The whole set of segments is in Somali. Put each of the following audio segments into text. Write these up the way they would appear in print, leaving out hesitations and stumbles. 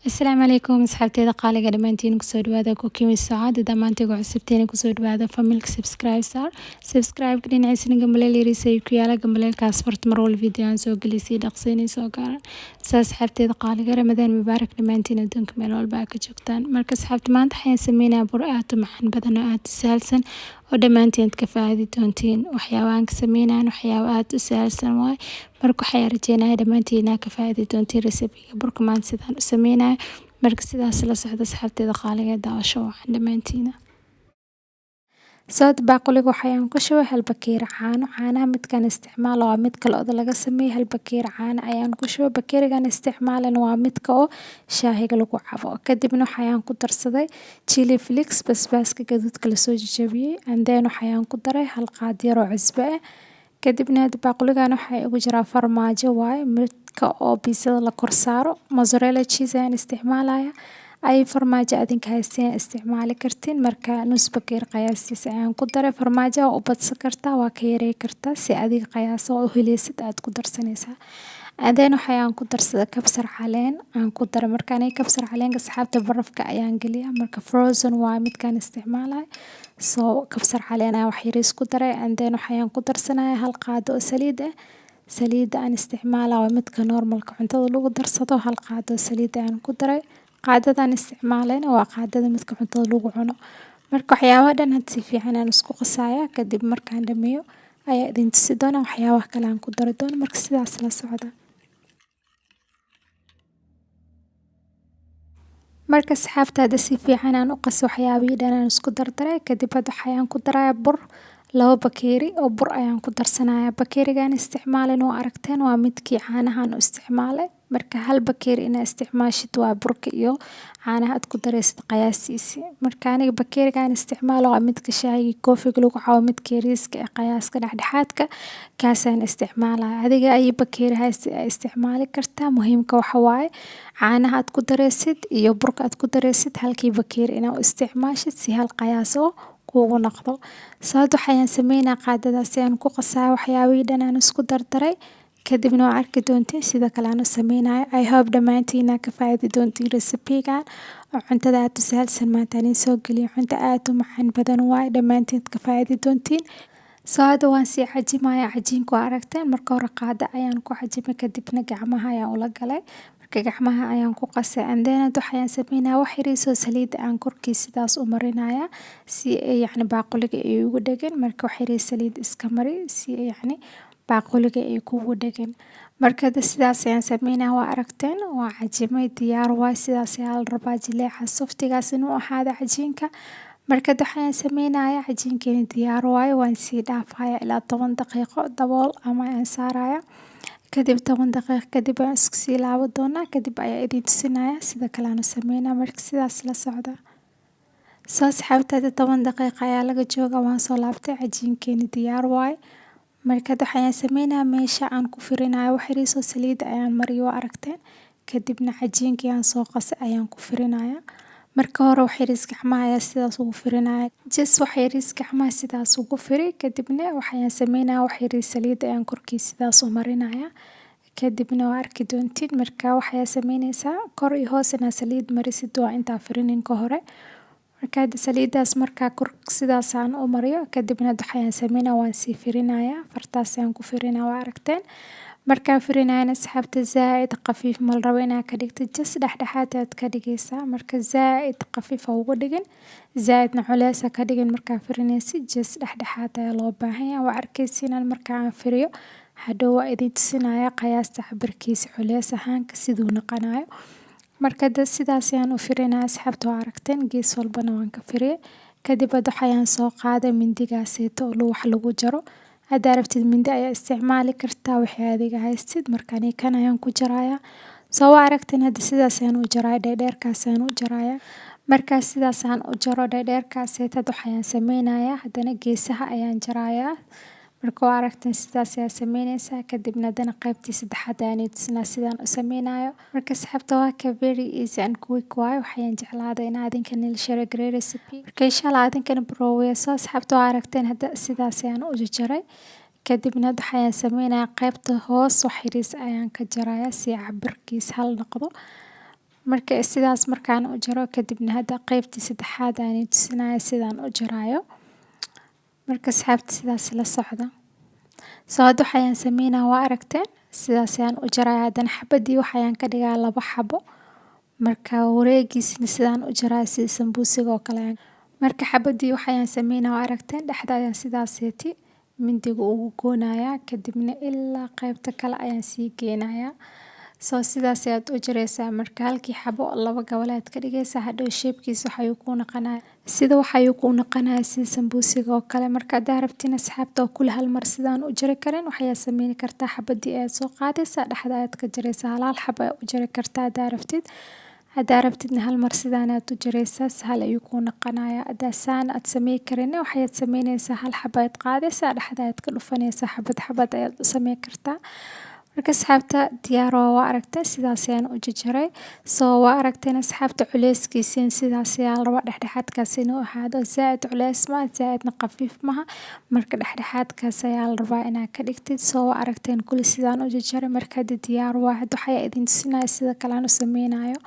Asalaamu calaykum asxaabteeda qaaliga dhammaantiin kusoo dhawaada Cooking Saacad dhammaantiin ku cusubteen kusoo dhawaada familka subscribe dhinaciisna gambaleel yariis ay ku yaala gambaleelkaas farta mar walba video aan soo gelisay dhaqsiinay soo gaaran asxaabteeda qaaliga Ramadaan mubaarak dhammaantiin adduunka meel walba ka joogtaan marka asxaabta maanta waxaan sameynayaa bur aad u macaan badan oo aad u sahalsan oo dhammaantiin ka faa'iidi doontiin waxyaabaha aan ka sameynaan waxyaabo aad u sahalsan waay marka waxaan rajeynayaa dhammaantiin ka faa'iidi doontiin recipe-ga burka maanta sidaan u sameynayo marka sidaas la socda asxaabteeda qaaliga daawasho waxaan dhammaantiin sood baaquliga waxaan ku shubay hal bakeer caanaha midkan isticmaalo waa mid kale oo laga sameeyay hal bakeer caano ayaan ku shubay bakeerigan isticmaalan waa midka oo shaahiga lagu cabo kadibna waxaan ku darsaday chili flix basbaaska gaduudka la soo jajabiyay and then waxaan ku daray hal qaad yar oo cusbo ah kadibna baaquligan waxa ugu jira farmaajo waay midka oo pizza la kor saaro mozzarella cheese aan isticmaalaya ay farmaajo adinka haysteen isticmaali kartiin marka nus bakeer qiyaastii ayaan ku daray farmaajo oo badsan kartaa waa ka yareey kartaa si adiga qiyaas oo heleysid aad ku darsanaysaa adeen waxaan ku darsaday kabsar caleen aan ku daray markaan ay kabsar caleenka saxaabta barafka ayaan galiyaa marka frozen waa midkaan isticmaalay soo kabsar caleen aan wax yar isku daray adeen waxaan ku darsanayaa hal qaado oo saliid aan isticmaalaa waa midka normalka cuntada lagu darsado hal qaado saliid aan ku daray qaadadan isticmaalayna waa qaadada midka cuntada lagu cuno marka waxyaabaha dhan had si fiican aan isku qasaya kadib markaan dhameeyo ayaa idin tusi doona waxyaabaha kale aan ku dari doono marka sidaas la socda marka asxaabtada si fiican aan u qaso waxyaabaha dhan aan isku dardaray kadib waxaan ku darayaa bur laba bakeeri oo bur ayaan ku darsanayaa bakeerigan isticmaalan oo aragteen waa midkii caanahan u isticmaalay marka hal bakeeri ina isticmaashid waa burka iyo caanaha aad ku dareysid qiyaastiisa marka aniga bakeerigan isticmaalo waa midka shaahiga koofiga lagu cabo midka yariiska ee qiyaaska dhexdhexaadka kaasaan isticmaalaya adiga ay bakeeri haysta isticmaali kartaa muhiimka waxa waaye caanaha aad ku dareysid iyo burka aad ku dareysid halkii bakeeri ina u isticmaashid si hal qiyaas oo kugu noqdo saad waxaan sameynaa qaadadaas aan ku qasaa waxyaabaha dhan aan isku dardaray kadibna waa arki doontiin sida kale aan u sameynayo I hope dhammaantiin ka faa'iidi doontiin recipe-gan oo cuntada aad u sahalsan maanta aan soo geliyo cunto aad u macaan badan waay dhammaantiin ka faa'iidi doontiin soo hada waan si cajimaya cajiinku aragteen marka hore qaada ayaan ku cajimay kadibna gacmaha ayaan ula galay marka gacmaha ayaan ku qasay and then waxaan sameynaa wax yar soo saliid aan korkiisa sidaas u marinaya si yacni baaquliga ay ugu dhagan marka wax yar saliid iska mari si yacni baaquliga ay kugu dhagan marka sidaas ayaan sameynaa waa aragteen waa cajimay diyaar waay sidaas ayaa la rabaa jileeca softigaas inuu ahaado cajiinka marka waxaan sameynayaa cajiinkeena diyaar waay waan sii dhaafaya ilaa 10 daqiiqo dabool ama aan saaraya kadib 10 daqiiqo kadib aan isku sii laaban doonaa kadib ayaa idin tusinaya sida kale aan sameynaa marka sidaas la socda soo asxaabtada 10 daqiiqo ayaa laga jooga waan soo laabtay cajiinkeena diyaar waay marka waxaan sameynaa meesha aan ku firinayo wax yar soo saliid ayaan mariyo aragteen kadibna cajiinkii aan soo qasay ayaan ku firinaya marka hore wax yar gacmaha sidaas ugu firinaya just wax yar gacmaha sidaas ugu firi kadibna waxaan sameynaa wax yar saliid ayaan korkiisa sidaas u marinaya kadibna waa arki doontiin marka waxaan sameynaysaa kor iyo hoos ina saliid marisid waa inta firinin ka hore marka saliidaas marka kor sidaas aan u mariyo kadibna waxaan sameynaa waan sii firinaya fartaas aan ku firinaa waa aragteen marka firinayna asxaabta zaaid qafiif mal rabo inaa ka dhigto just dhexdhexaad aad ka dhigaysaa marka zaaid qafiif ugu dhigin zaaidna culeys ka dhigin marka firinaysid just dhexdhexaad ayaa loo baahan yahay waa arkaysiin marka aan firiyo hadhow waa idin tusinaya qiyaasta cabirkiisa culeys ahaanka siduu noqonayo marka sidaas ayaan u firinaa asxaabta waa aragteen gees walbana waan ka firiyay kadib waxaan soo qaaday mindigaaseeto oo wax lagu jaro hadda rabtid mindi ayaa isticmaali kartaa wixii adiga haystid markaan kan ayaan ku jarayaa soo aragteen hadda sidaas ayaan u jaraa dheerkaas ayaan u jarayaa marka sidaas aan u jaro dheerkaas waxaan sameynayaa haddana geesaha ayaan jarayaa marka waa aragteen sidaas ayaa sameynaysaa kadibna haddana qaybtii saddexaad ayaan tusinaa sidaan u sameynayo marka asxaabta waa ka very easy and quick waay waxaan jeclaaday in adinka nil share great recipe marka insha Allah adinkana barooweya soo asxaabta waa aragteen hadda sidaas ayaan u jaray kadibna waxaan sameynayaa qaybta hoos wax yar ayaan ka jarayaa si cabirkiisa hal noqdo Marka sidaas markaan u jaro kadibna hada qeybtii saddexaad ayaan tusinaya sidaan u jaraayo. Marka asxaabta sidaas la socda. Hada waxaan sameynaa waa aragteen sidaas ayaan u jaraya hadana xabadii waxaan ka dhigaa 2 xabo. Marka wareegiisna sidaan u jaraya sida sambuusiga oo kale. Marka xabadii waxaan sameynaa waa aragteen dhexda ayaan sidaas seeti mindiga ugu goonaya kadibna ilaa qeybta kale ayaan sii geenaya. Sidaas ayaad u jaraysaa marka halkii xabo 2 gabalaad ka dhigaysa hadhow shape-kiisa waxayuu ku noqonaya sida waxayuu ku noqonaya sida sambuusiga oo kale. Marka hadaa rabtiin asxaabta oo kul hal mar sidaan u jari karin waxaad sameyn kartaa xabadii aad soo qaadaysaa dhexda ayaad ka jaraysaa hal xabo aad u jari kartaa hadaa rabtid. Hadaa rabtidna hal mar sidaan aad u jaraysaa sahal ayuu ku noqonaya. Hadaa saan aad sameyn karin waxaad sameynaysaa hal xabo aad qaadaysaa dhexda ayaad ka dhufanaysaa xabad ayaad u sameyn kartaa. Marka asxaabta diyaar waa aragteen sidaas ayaan u jaray. Waa aragteen asxaabta culeyskiisa sidaas ayaa la rabaa dhexdhexaadkaas inuu ahaado zaid culeys ma zaidna khafiif ma. Marka dhexdhexaadkaas ayaa la rabaa inaad ka dhigtid. Waa aragteen kul sidaan u jaray marka diyaar waa hada waxay idin tusinaya sida kale aan u sameynayo.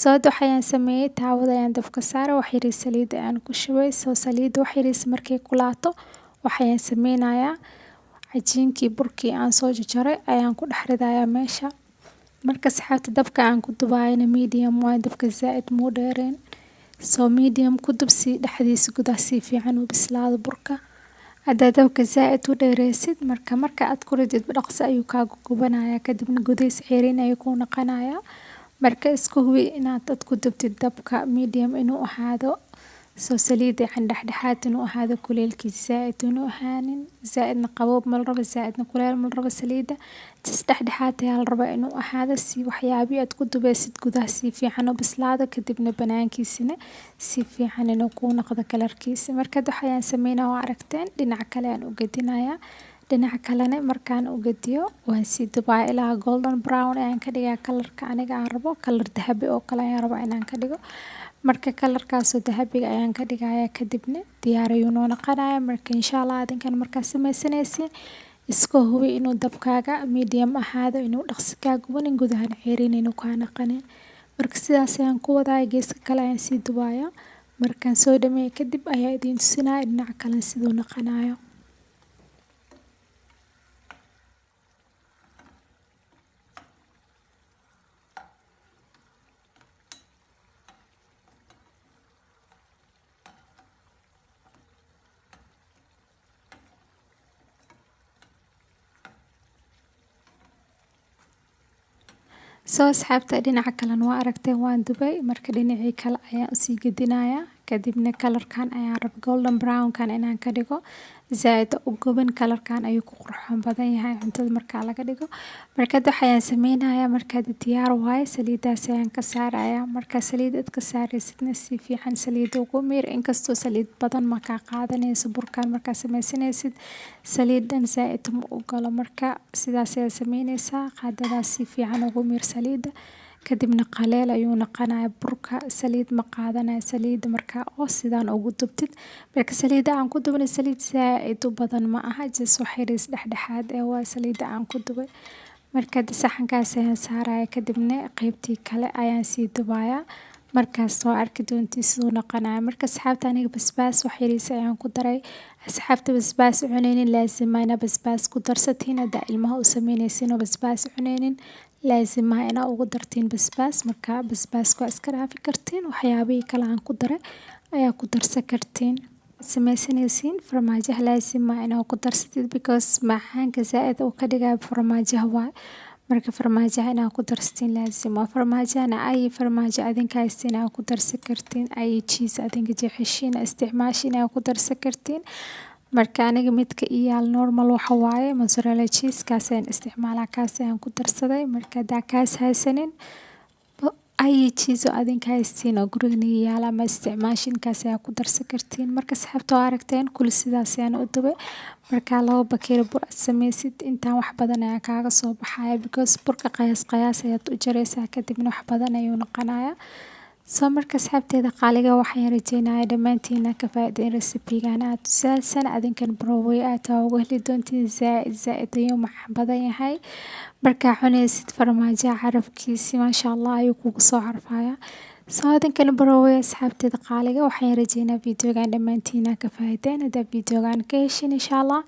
Hada waxaan sameeyay taawada ayaan dabka saaray wax yar saliid ayaan ku shubay. Saliid wax yar markay kulaato waxaan sameynayaa cajiinkii burkii aan soo jaray ayaan ku dhex ridayaa meesha. Marka asxaabta dabka aan ku dubayna medium waa dabka zaid muu dheereen. Medium ku dub si dhexdiisa gudaha si fiican u bislaado burka. Hadaa dabka zaid u dheeraysid marka aad ku ridid dhaqso ayuu ka gubanayaa kadibna gudihiisa ceeriin ayuu ku noqonayaa. Marka isku hubi inaad ku dubtid dabka medium inuu ahaado. Saliida dhexdhexaad inuu ahaado kuleelkiisa zaid inuu ahaanin zaidna qabow ma rabo zaidna kuleel ma rabo saliida. Dhexdhexaad ayaa la rabaa inuu ahaado si waxyaabii aad ku dubaysid gudaha si fiican u bislaado kadibna banaankiisana si fiican inuu ku noqdo kalarkiisa. Marka waxaan sameynaa waa aragteen dhinaca kale aan u gedinayaa. Dhinaca kalena markaan u gediyo waan sii dubaa ilaa golden brown ayaan ka dhigaa kalarka aniga aan rabo kalar dahabi oo kale ayaan rabaa inaan ka dhigo. Marka kalarkaas dahabiga ayaan ka dhigayaa kadibna diyaar ayuu noo noqonayaa. Marka insha Allah adinkan markaa sameysanaysiin iska hubi inuu dabkaaga medium ahaado inuu dhaqso ka gubanin gudaha ceeriin inuu ka noqonin. Marka sidaas ayaan ku wadaa geeska kale ayaan sii dubayaa. Markaan soo dhameeyo kadib ayaa idin tusinaya dhinaca kale siduu noqonayo. Asxaabta dhinaca kale waa aragteen waan dubay marka dhinacii kale ayaan u sii gedinayaa kadibna kalarkan ayaan rab golden brown kan inaan ka dhigo zaid u guban kalarkan ayuu ku qurxoon badan yahay cuntada marka laga dhigo. Marka waxaan sameynayaa marka diyaar waay saliidaas ayaan ka saarayaa. Marka saliid aad ka saaraysidna si fiican saliid ugu miir inkastoo saliid badan ma ka qaadanayso burkan marka sameysanaysid saliidan zaid ma u galo. Marka sidaas ayaa sameynaysaa qaadadaas si fiican ugu miir saliida kadibna qaleel ayuu noqonayaa burka saliid ma qaadanayo saliid marka oo sidaan ugu dubtid. Marka saliida aan ku dubnay saliid zaid u badan ma aha just wax yar dhexdhexaad waa saliida aan ku dubay. Marka saxankaas ayaan saaraya kadibna qeybtii kale ayaan sii dubayaa. Markaas soo arki doontii siduu noqonayo. Marka asxaabta aniga basbaas wax yar ayaan ku daray. Asxaabta basbaas cuneynin laazim ma ina basbaas ku darsatiin hadaa ilmaha u sameynaysiin oo basbaas cuneynin laazim ma ina ugu dartiin basbaas. Marka basbaaska iska dhaafi kartiin waxyaabii kale aan ku daray ayaa ku darsan kartiin. Sameysanaysiin farmaajo laazim ma ina ku darsatid because macaanka zaid oo ka dhigay farmaajo waa. Marka farmaajo ina ku darsatiin laazim waa farmaajana ay farmaajo adinka istina ku darsan kartiin ay cheese adinka jeceshiin isticmaashiin ku darsan kartiin. Marka aniga midka iyaal normal waxa waaye mozzarella cheese kaas ayaan isticmaalaa kaas ayaan ku darsaday. Marka hadaa kaas haysanin ay cheese adinka istina guriga yaala ma isticmaashiin kaas ayaa ku darsan kartiin. Marka asxaabta aragteen kul sidaas ayaan u dubay. Marka 2 bakeeri bur aad sameysid intaan wax badan ayaa kaaga soo baxaya because burka qiyaas ayaad u jaraysaa kadibna wax badan ayuu noqonayaa. soo marka asxaabteeda qaaliga waxaan rajeynayaa dhammaantiin ka faa'iideen recipe-gan aad u sahlan adinkan baroway aad uga heli doontiin zaaid ayuu macaan badan yahay markaa cunaysid farmaajo carafkiisi maasha Allah ayuu kugu soo carfaya soo adinkan baroway asxaabteeda qaaliga waxaan rajeynaa videogan dhammaantiin ka faa'iideen hadaa videogan ka heshin insha Allah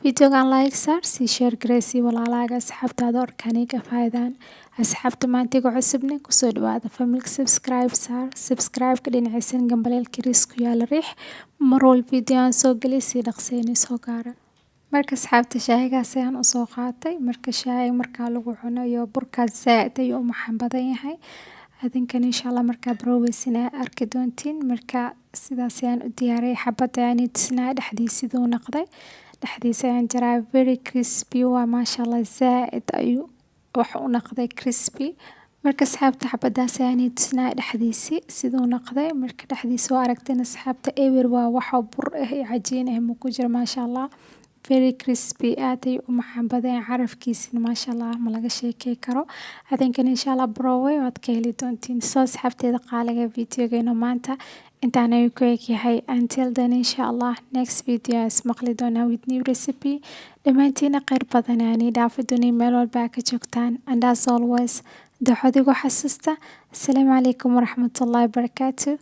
videogan like saar si share gareysi walaalaaga asxaabtaada orkani ka faa'iidaan asxaabta maanta igu cusubne kusoo dhawaada family subscribe ka dhinacaysan gambaleelka risku yaala riix mar walba video aan soo galay si dhaqsayni soo gaara marka asxaabta shaahigaas ayaan u soo qaatay marka shaahiga marka lagu cuno iyo burkaas zaaid ayuu u macaan badan yahay adinkan insha Allah marka barowsina arki doontiin marka sidaas ayaan u diyaariyay xabada aan tusnaa dhexdiisa noqday dhexdiisa ayaan jaraa very crispy waa maasha Allah zaaid ayuu wax u noqday crispy marka asxaabta xabadaas ayaan tusnaa dhexdiisa sidoo noqday marka dhexdiisa oo aragteen asxaabta ewer waa wax bur ah iyo cajiin ah ma ku jiro maasha Allah very crispy aad ayuu u macaan badan carafkiisina maasha Allah ma laga sheekay karo adinkan insha Allah baroway waad ka heli doontiin soo asxaabteeda qaaliga videogeena maanta intaan ayuu ku egyahay until then insha Allah next video is maqli doonaa with new recipe dhammaantiin khayr badan aan idhaafo doonay meel walba ka joogtaan and as always ducadigu xasuusta assalaamu calaykum waraxmatullaahi wabarakaatuh